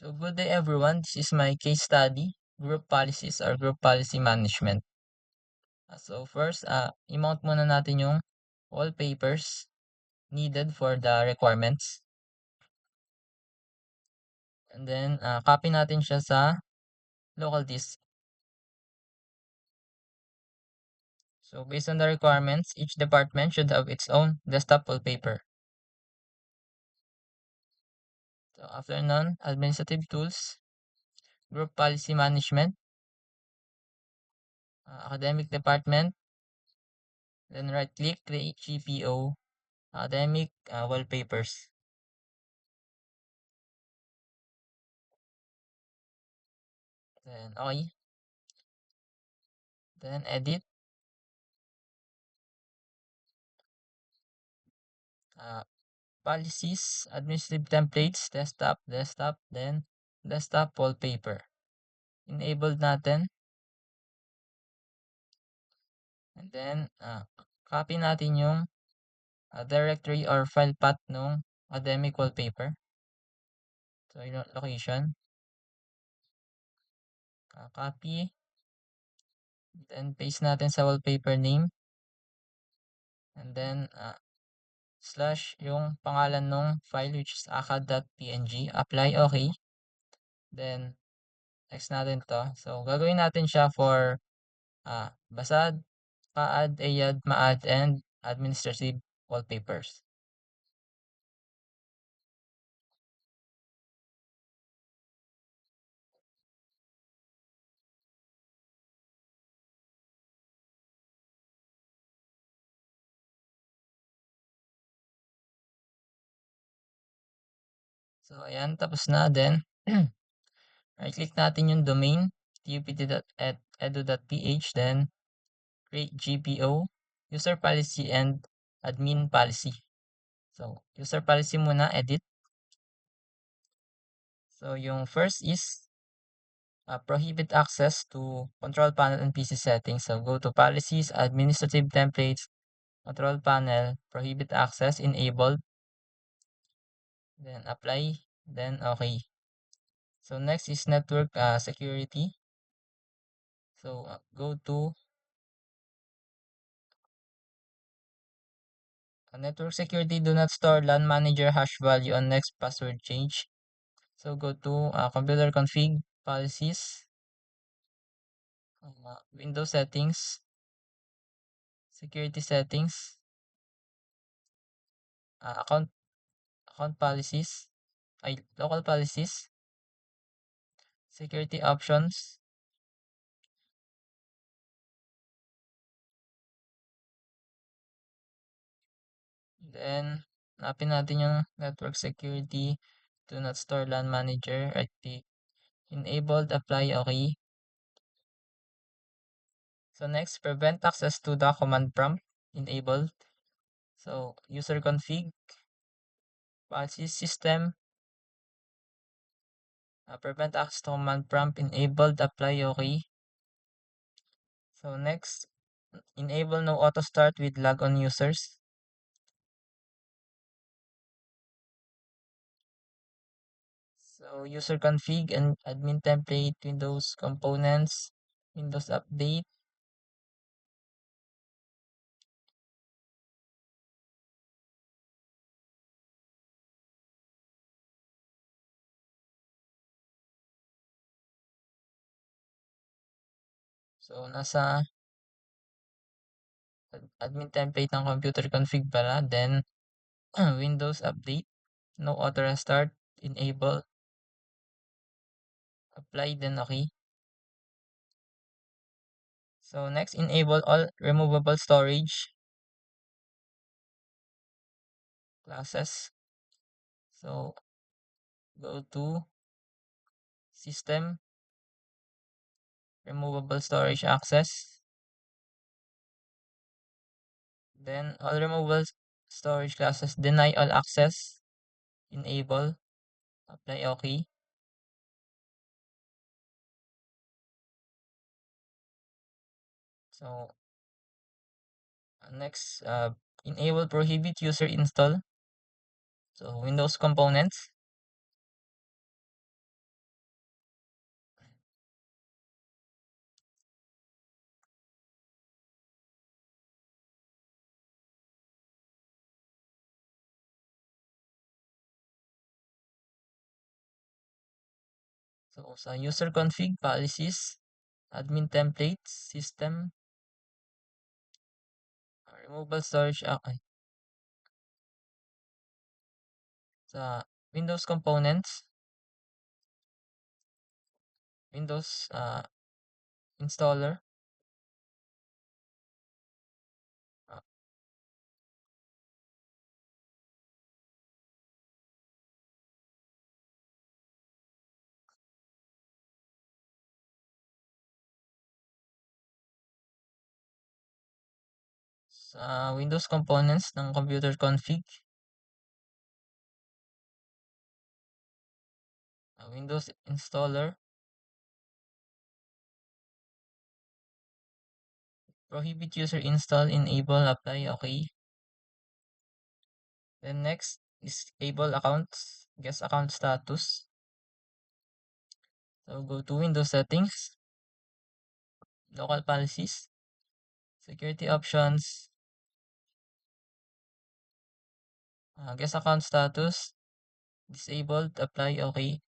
So good day everyone. This is my case study, group policies or group policy management. So first, i-mount muna natin yung wallpapers needed for the requirements. And then, copy natin siya sa local disk. So based on the requirements, each department should have its own desktop wallpaper. So after none, administrative tools, group policy management, academic department, then right click, create GPO, academic wallpapers. Then okay. Then edit, policies, administrative templates, desktop, then desktop wallpaper. Enabled natin. And then, copy natin yung directory or file path ng academic wallpaper. So, yung location. Copy. Then, paste natin sa wallpaper name. And then, slash yung pangalan ng file which is acad.png. Apply, okay. Then, next natin to. So, gagawin natin siya for basad, PAAD, AYAD, MAAD, and administrative wallpapers. So, ayan, tapos na. Then, right-click natin yung domain, tupt.edu.ph, then create GPO, user policy, and admin policy. So, user policy muna, edit. So, yung first is prohibit access to control panel and PC settings. So, go to policies, administrative templates, control panel, prohibit access, enabled, then apply, then okay. So next is network security. So go to network security. Do not store LAN manager hash value on next password change. So go to computer config, policies, Windows settings, security settings, account policies, local policies, security options. Then hanapin natin yung network security. Do not store LAN manager. Right click. Enabled, apply, okay. So next, prevent access to the command prompt, enabled. So user config, policy system, prevent access to command prompt, enabled, apply, okay. So next, enable no auto start with logon users. So user config and admin template, Windows components, Windows update. So nasa admin template ng computer config pala. Then Windows update, no auto restart, enable, apply, then okay. So next, enable all removable storage classes. So go to system, removable storage access. Then all removable storage classes, deny all access, enable, apply, okay. So next, enable prohibit user install. So Windows components. So, sa user config, policies, admin templates, system, removable storage, sa Windows components, Windows installer, uh, sa Windows components ng computer config, Windows installer, prohibit user install, enable, apply, okay. Then next is able accounts, guest account status. So go to Windows settings, local policies, security options, guest account status, disabled, apply, okay.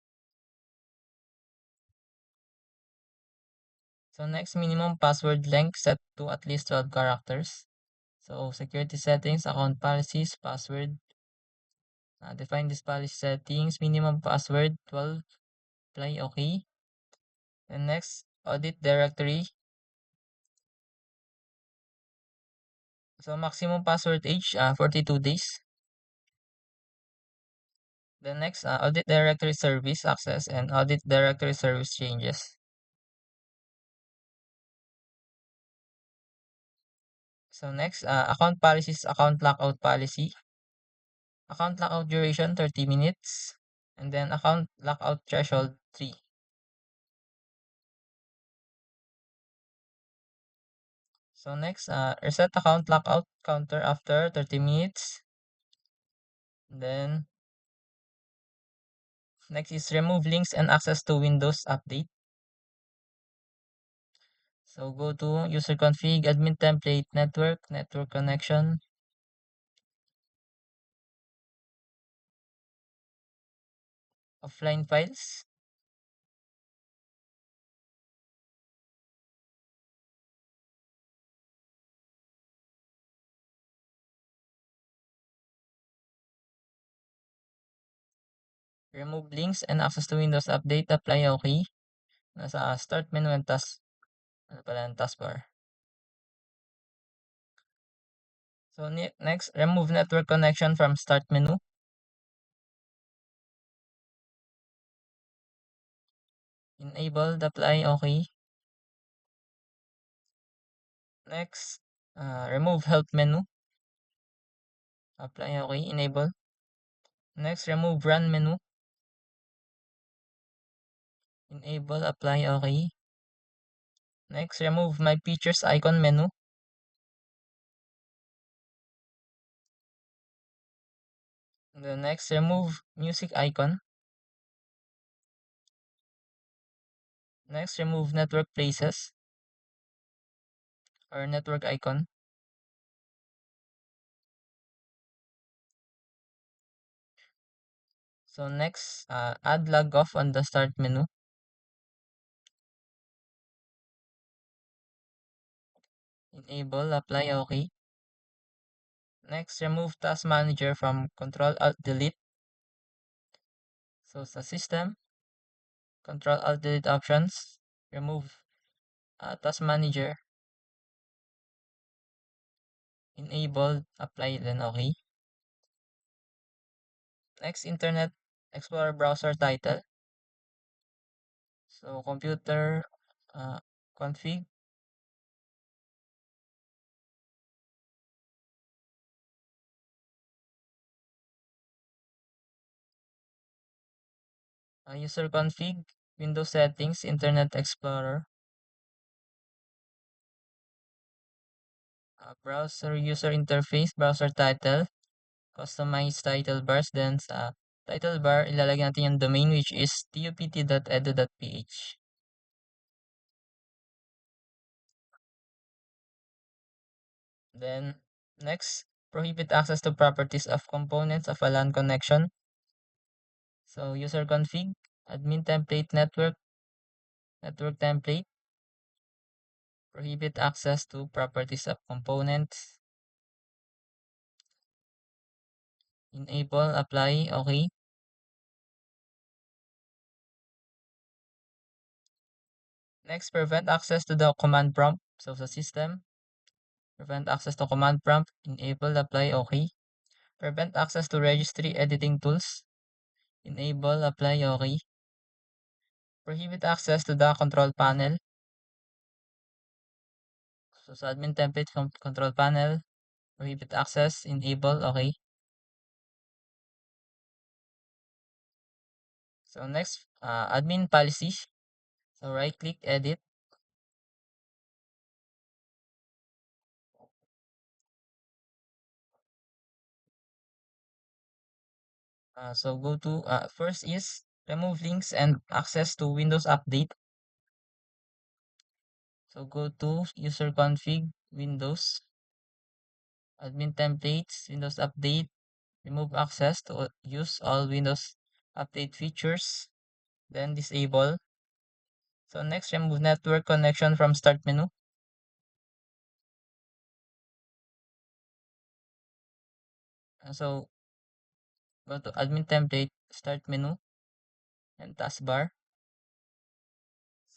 So next, minimum password length set to at least 12 characters. So security settings, account policies, password. Define this policy settings, minimum password 12, apply, okay. Then next, audit directory. So maximum password age, 42 days. Then next, audit directory service access and audit directory service changes. So next, account policies, account lockout policy. Account lockout duration 30 minutes. And then account lockout threshold 3. So next, reset account lockout counter after 30 minutes. Then next is remove links and access to Windows Update. So go to user config, admin template, network connection. Offline files. Remove links and access to Windows Update, apply, okay. Nasa start menu and taskbar. So next, remove network connection from start menu. Enable, apply, okay. Next, remove help menu. Apply, okay. Enable. Next, remove run menu. Enable, apply, okay. Next, remove my pictures icon menu. The next, remove music icon. Next, remove network places or network icon. So next, add log off on the start menu. Enable, apply, okay. Next, remove task manager from Control Alt Delete. So sa system, Control Alt Delete options, remove task manager. Enable, apply, then okay. Next, Internet Explorer browser title. So computer config. User config, Windows settings, Internet Explorer. Browser user interface, browser title, customize title bars. Then sa title bar, ilalagay natin yung domain which is tupt.edu.ph. Then next, prohibit access to properties of components of a LAN connection. So user config, admin template network template, prohibit access to properties of components, enable, apply, okay. Next, prevent access to the command prompt. So sa system, prevent access to command prompt, enable, apply, okay. Prevent access to registry editing tools, enable, apply, okay. Prohibit access to the control panel. So sa admin template control panel, prohibit access, enable, okay. So next, admin policy. So right click, edit. So go to, first is remove links and access to Windows Update. So go to user config, Windows, admin templates, Windows Update, remove access to use all Windows Update features, then disable. So next, remove network connection from start menu. So go to admin template, start menu, and taskbar.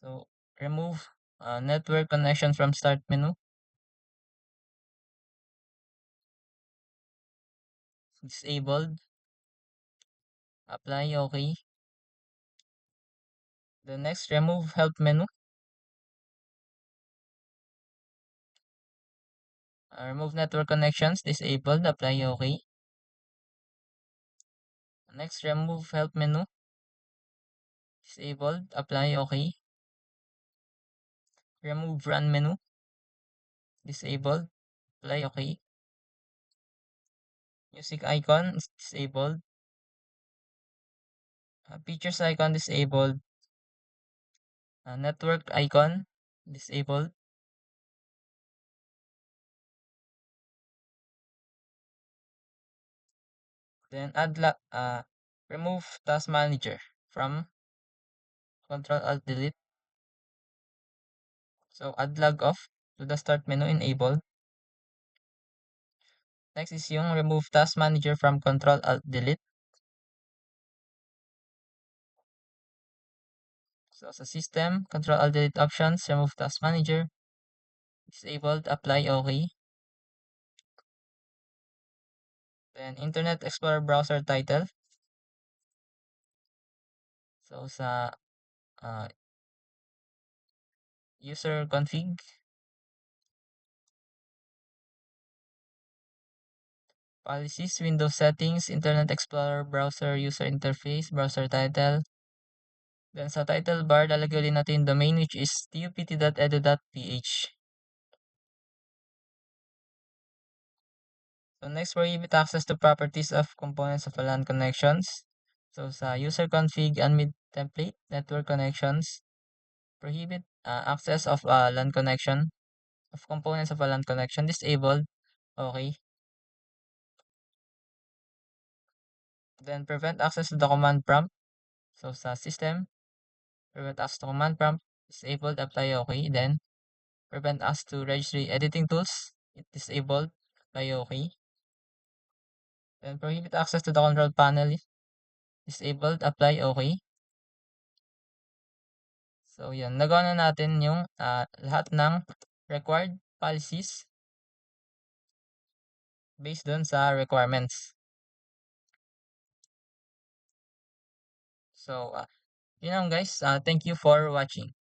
So remove network connection from start menu, disabled, apply, okay. The next, remove help menu. Remove network connections, disabled, apply, okay. Next, remove help menu, disabled, apply, okay. Remove run menu, disabled, apply, okay. Music icon is disabled. Pictures icon disabled. Network icon disabled. Then remove task manager from Control Alt Delete. So add log off to the start menu, enabled. Next is yung remove task manager from Control Alt Delete. So sa system, Control Alt Delete options, remove task manager, disabled, apply, okay. Then Internet Explorer browser title. So sa user config, policies, Windows settings, Internet Explorer browser user interface, browser title. Then sa title bar, lalagyan ulit natin yung domain which is tupt.edu.ph. So next, prohibit access to properties of components of LAN connections. So sa user config, admin template, network connections, prohibit access of LAN connection, of components of a LAN connection, disabled, okay. Then prevent access to the command prompt. So sa system, prevent access to command prompt, disabled, apply, okay. Then prevent access to registry editing tools, disabled, apply, okay. Then prohibit access to the control panel, disabled, apply, okay. So yan, nagawa na natin yung lahat ng required policies based dun sa requirements. So yun lang guys, thank you for watching.